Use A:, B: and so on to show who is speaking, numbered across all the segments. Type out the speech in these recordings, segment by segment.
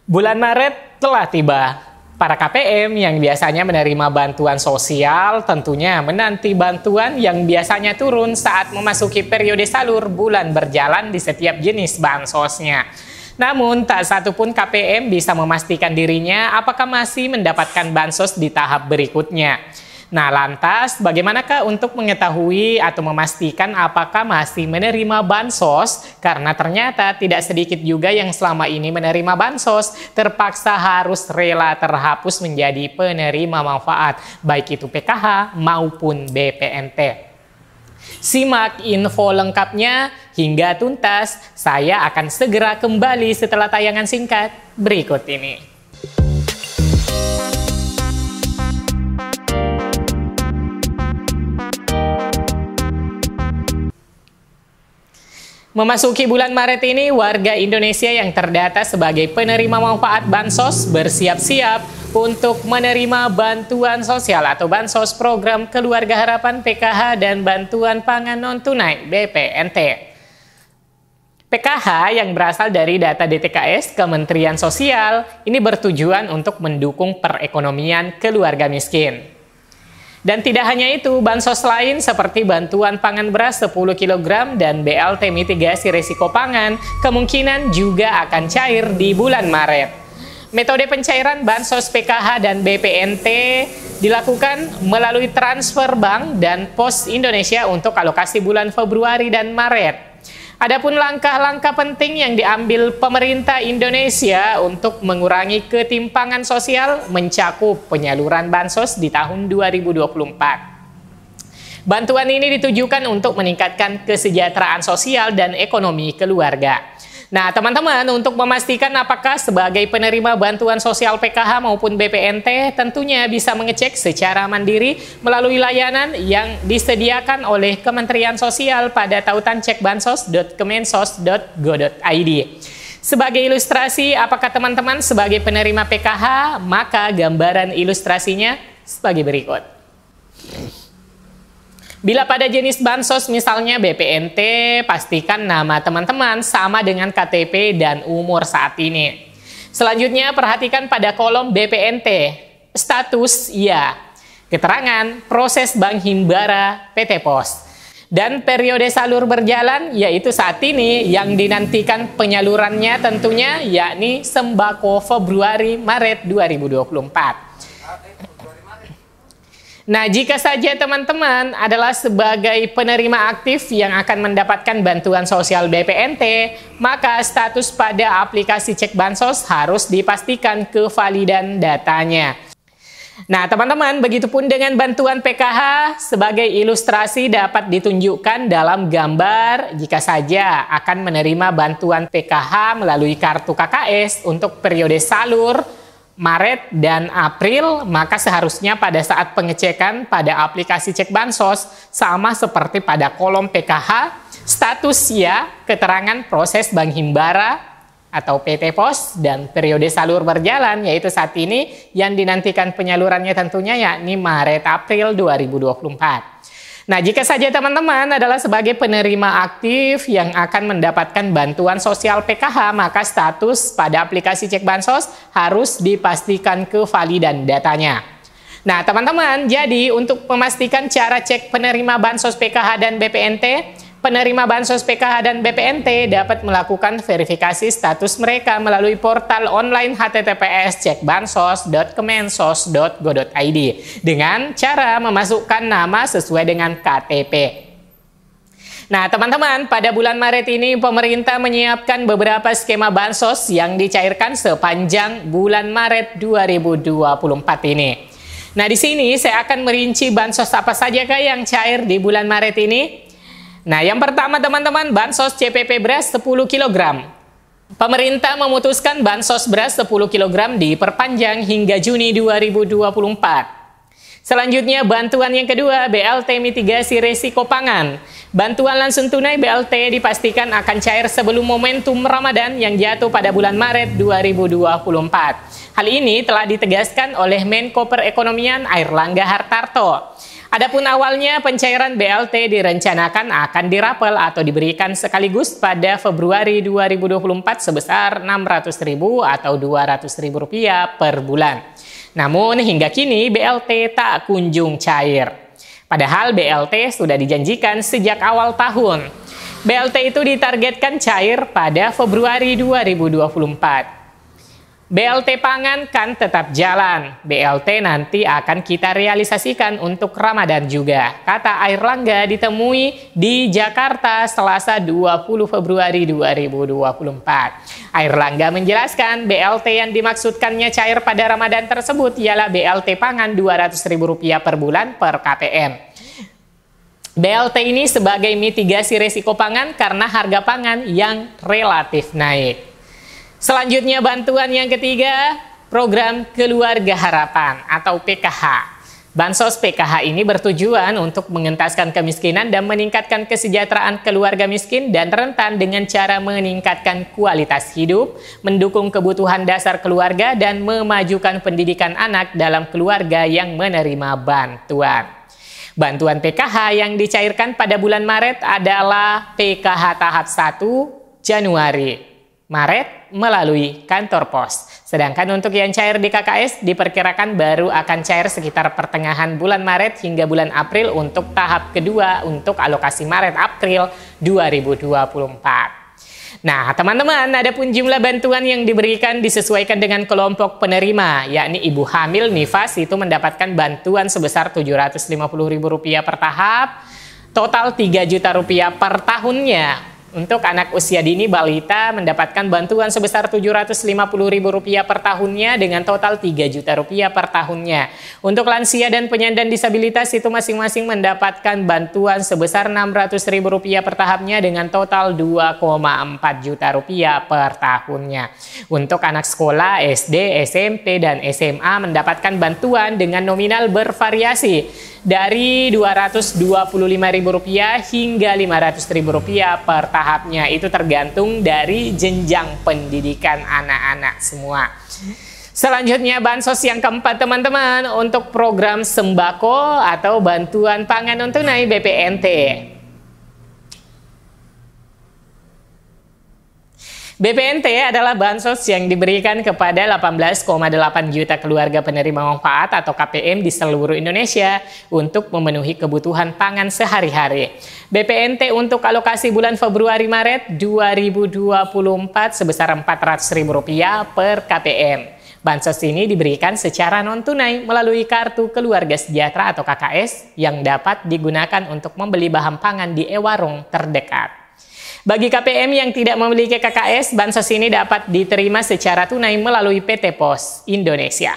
A: Bulan Maret telah tiba. Para KPM yang biasanya menerima bantuan sosial tentunya menanti bantuan yang biasanya turun saat memasuki periode salur bulan berjalan di setiap jenis bansosnya. Namun, tak satupun KPM bisa memastikan dirinya apakah masih mendapatkan bansos di tahap berikutnya. Nah, lantas bagaimanakah untuk mengetahui atau memastikan apakah masih menerima bansos? Karena ternyata tidak sedikit juga yang selama ini menerima bansos terpaksa harus rela terhapus menjadi penerima manfaat, baik itu PKH maupun BPNT. Simak info lengkapnya hingga tuntas. Saya akan segera kembali setelah tayangan singkat berikut ini. Memasuki bulan Maret ini, warga Indonesia yang terdata sebagai penerima manfaat bansos bersiap-siap untuk menerima bantuan sosial atau bansos program Keluarga Harapan PKH dan bantuan pangan non-tunai BPNT. PKH yang berasal dari data DTKS Kementerian Sosial ini bertujuan untuk mendukung perekonomian keluarga miskin. Dan tidak hanya itu, bansos lain seperti bantuan pangan beras 10 kg dan BLT mitigasi risiko pangan kemungkinan juga akan cair di bulan Maret. Metode pencairan bansos PKH dan BPNT dilakukan melalui transfer bank dan Pos Indonesia untuk alokasi bulan Februari dan Maret. Adapun langkah-langkah penting yang diambil pemerintah Indonesia untuk mengurangi ketimpangan sosial mencakup penyaluran bansos di tahun 2024. Bantuan ini ditujukan untuk meningkatkan kesejahteraan sosial dan ekonomi keluarga. Nah, teman-teman, untuk memastikan apakah sebagai penerima bantuan sosial PKH maupun BPNT, tentunya bisa mengecek secara mandiri melalui layanan yang disediakan oleh Kementerian Sosial pada tautan cekbansos.kemensos.go.id. Sebagai ilustrasi, apakah teman-teman sebagai penerima PKH, maka gambaran ilustrasinya sebagai berikut. Bila pada jenis bansos misalnya BPNT, pastikan nama teman-teman sama dengan KTP dan umur saat ini. Selanjutnya perhatikan pada kolom BPNT, status ya, keterangan proses bank himbara PT Pos, dan periode salur berjalan yaitu saat ini yang dinantikan penyalurannya tentunya yakni sembako Februari-Maret 2024. Nah, jika saja teman-teman adalah sebagai penerima aktif yang akan mendapatkan bantuan sosial BPNT, maka status pada aplikasi Cek Bansos harus dipastikan kevalidan datanya. Nah, teman-teman, begitupun dengan bantuan PKH, sebagai ilustrasi dapat ditunjukkan dalam gambar jika saja akan menerima bantuan PKH melalui kartu KKS untuk periode salur Maret dan April, maka seharusnya pada saat pengecekan pada aplikasi Cek Bansos sama seperti pada kolom PKH, status ya, keterangan proses bank himbara atau PT Pos, dan periode salur berjalan yaitu saat ini yang dinantikan penyalurannya tentunya yakni Maret-April 2024. Nah, jika saja teman-teman adalah sebagai penerima aktif yang akan mendapatkan bantuan sosial PKH, maka status pada aplikasi Cek Bansos harus dipastikan kevalidan datanya. Nah, teman-teman, jadi untuk memastikan cara cek penerima bansos PKH dan BPNT, penerima bansos PKH dan BPNT dapat melakukan verifikasi status mereka melalui portal online https://cekbansos.kemensos.go.id dengan cara memasukkan nama sesuai dengan KTP. Nah, teman-teman, pada bulan Maret ini pemerintah menyiapkan beberapa skema bansos yang dicairkan sepanjang bulan Maret 2024 ini. Nah, di sini saya akan merinci bansos apa sajakah yang cair di bulan Maret ini. Nah, yang pertama teman-teman, bansos CPP beras 10 kg. Pemerintah memutuskan bansos beras 10 kg diperpanjang hingga Juni 2024. Selanjutnya, bantuan yang kedua, BLT mitigasi risiko pangan. Bantuan langsung tunai BLT dipastikan akan cair sebelum momentum Ramadan yang jatuh pada bulan Maret 2024. Hal ini telah ditegaskan oleh Menko Perekonomian Airlangga Hartarto. Adapun awalnya pencairan BLT direncanakan akan dirapel atau diberikan sekaligus pada Februari 2024 sebesar Rp600.000 atau Rp200.000 per bulan. Namun hingga kini BLT tak kunjung cair. Padahal BLT sudah dijanjikan sejak awal tahun. BLT itu ditargetkan cair pada Februari 2024. BLT pangan kan tetap jalan. BLT nanti akan kita realisasikan untuk Ramadan juga, kata Airlangga ditemui di Jakarta Selasa 20 Februari 2024. Airlangga menjelaskan BLT yang dimaksudkannya cair pada Ramadan tersebut ialah BLT pangan Rp200.000 per bulan per KPM. BLT ini sebagai mitigasi risiko pangan karena harga pangan yang relatif naik. Selanjutnya bantuan yang ketiga, program Keluarga Harapan atau PKH. Bansos PKH ini bertujuan untuk mengentaskan kemiskinan dan meningkatkan kesejahteraan keluarga miskin dan rentan dengan cara meningkatkan kualitas hidup, mendukung kebutuhan dasar keluarga, dan memajukan pendidikan anak dalam keluarga yang menerima bantuan. Bantuan PKH yang dicairkan pada bulan Maret adalah PKH tahap 1 Januari. Maret melalui kantor pos. Sedangkan untuk yang cair di KKS diperkirakan baru akan cair sekitar pertengahan bulan Maret hingga bulan April untuk tahap kedua untuk alokasi Maret-April 2024. Nah, teman-teman, adapun jumlah bantuan yang diberikan disesuaikan dengan kelompok penerima, yakni ibu hamil nifas itu mendapatkan bantuan sebesar Rp750.000 per tahap, total Rp3 juta per tahunnya. Untuk anak usia dini balita mendapatkan bantuan sebesar Rp750.000 per tahunnya dengan total Rp3 juta per tahunnya. Untuk lansia dan penyandang disabilitas itu masing-masing mendapatkan bantuan sebesar Rp600.000 per tahapnya dengan total Rp2,4 juta per tahunnya. Untuk anak sekolah SD, SMP, dan SMA mendapatkan bantuan dengan nominal bervariasi dari Rp225.000 hingga Rp500.000 per tahapnya. Itu tergantung dari jenjang pendidikan anak-anak semua. Selanjutnya bansos yang keempat, teman-teman, untuk program sembako atau bantuan pangan non-tunai BPNT. BPNT adalah bansos yang diberikan kepada 18,8 juta keluarga penerima manfaat atau KPM di seluruh Indonesia untuk memenuhi kebutuhan pangan sehari-hari. BPNT untuk alokasi bulan Februari-Maret 2024 sebesar Rp400.000 per KPM. Bansos ini diberikan secara non-tunai melalui Kartu Keluarga Sejahtera atau KKS yang dapat digunakan untuk membeli bahan pangan di e-warung terdekat. Bagi KPM yang tidak memiliki KKS, bansos ini dapat diterima secara tunai melalui PT Pos Indonesia.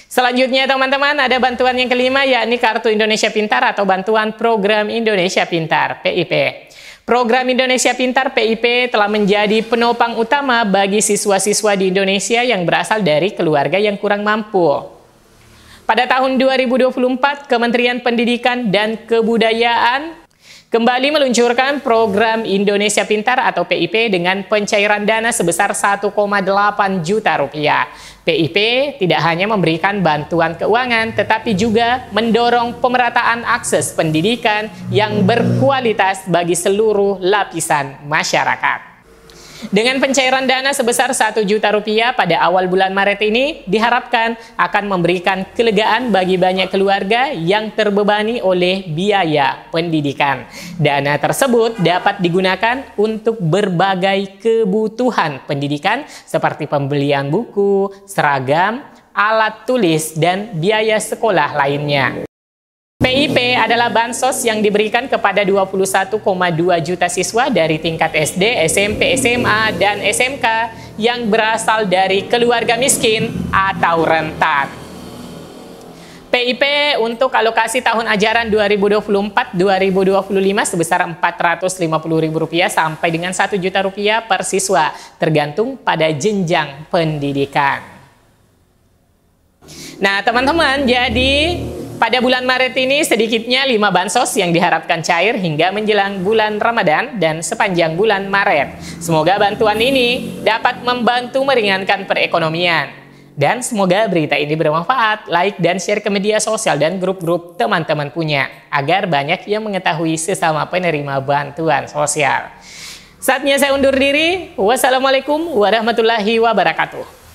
A: Selanjutnya, teman-teman, ada bantuan yang kelima, yakni Kartu Indonesia Pintar atau bantuan Program Indonesia Pintar, PIP. Program Indonesia Pintar PIP telah menjadi penopang utama bagi siswa-siswa di Indonesia yang berasal dari keluarga yang kurang mampu. Pada tahun 2024, Kementerian Pendidikan dan Kebudayaan kembali meluncurkan program Indonesia Pintar atau PIP dengan pencairan dana sebesar Rp1,8 juta. PIP tidak hanya memberikan bantuan keuangan, tetapi juga mendorong pemerataan akses pendidikan yang berkualitas bagi seluruh lapisan masyarakat. Dengan pencairan dana sebesar Rp1 juta pada awal bulan Maret ini diharapkan akan memberikan kelegaan bagi banyak keluarga yang terbebani oleh biaya pendidikan. Dana tersebut dapat digunakan untuk berbagai kebutuhan pendidikan seperti pembelian buku, seragam, alat tulis, dan biaya sekolah lainnya. PIP adalah bansos yang diberikan kepada 21,2 juta siswa dari tingkat SD, SMP, SMA, dan SMK yang berasal dari keluarga miskin atau rentan. PIP untuk alokasi tahun ajaran 2024-2025 sebesar Rp450.000 sampai dengan Rp1 juta per siswa, tergantung pada jenjang pendidikan. Nah, teman-teman, jadi pada bulan Maret ini sedikitnya 5 bansos yang diharapkan cair hingga menjelang bulan Ramadan dan sepanjang bulan Maret. Semoga bantuan ini dapat membantu meringankan perekonomian. Dan semoga berita ini bermanfaat. Like dan share ke media sosial dan grup-grup teman-teman punya, agar banyak yang mengetahui sesama penerima bantuan sosial. Saatnya saya undur diri. Wassalamualaikum warahmatullahi wabarakatuh.